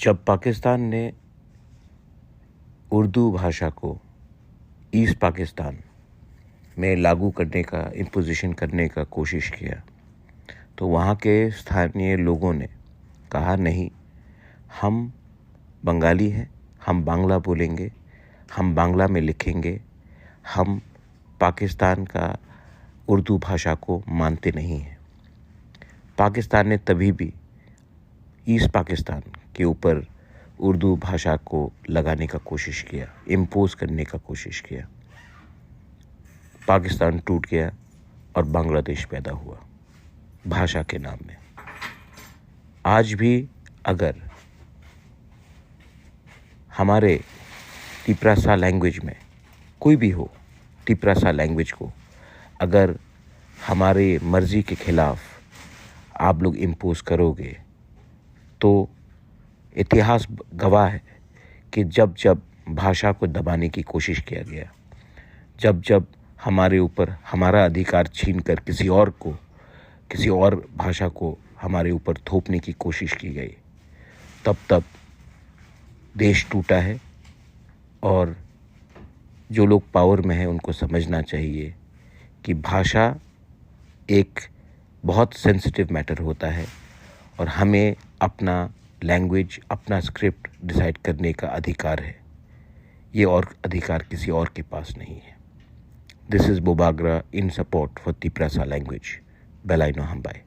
जब पाकिस्तान ने उर्दू भाषा को ईस्ट पाकिस्तान में लागू करने का इम्पोजिशन करने का कोशिश किया तो वहाँ के स्थानीय लोगों ने कहा नहीं, हम बंगाली हैं, हम बांग्ला बोलेंगे, हम बांग्ला में लिखेंगे, हम पाकिस्तान का उर्दू भाषा को मानते नहीं हैं। पाकिस्तान ने तभी भी ईस्ट पाकिस्तान के ऊपर उर्दू भाषा को लगाने का कोशिश किया, इम्पोज करने का कोशिश किया। पाकिस्तान टूट गया और बांग्लादेश पैदा हुआ भाषा के नाम में। आज भी अगर हमारे तिप्रासा लैंग्वेज में कोई भी हो, तिप्रासा लैंग्वेज को अगर हमारे मर्जी के खिलाफ आप लोग इम्पोज करोगे तो इतिहास गवाह है कि जब जब भाषा को दबाने की कोशिश किया गया, जब जब हमारे ऊपर हमारा अधिकार छीनकर किसी और भाषा को हमारे ऊपर थोपने की कोशिश की गई, तब तब देश टूटा है। और जो लोग पावर में हैं उनको समझना चाहिए कि भाषा एक बहुत सेंसिटिव मैटर होता है और हमें अपना लैंग्वेज, अपना स्क्रिप्ट डिसाइड करने का अधिकार है। ये और अधिकार किसी और के पास नहीं है। This is Bobagra in support for Tiprasa language. बेलाइनो हमबाई।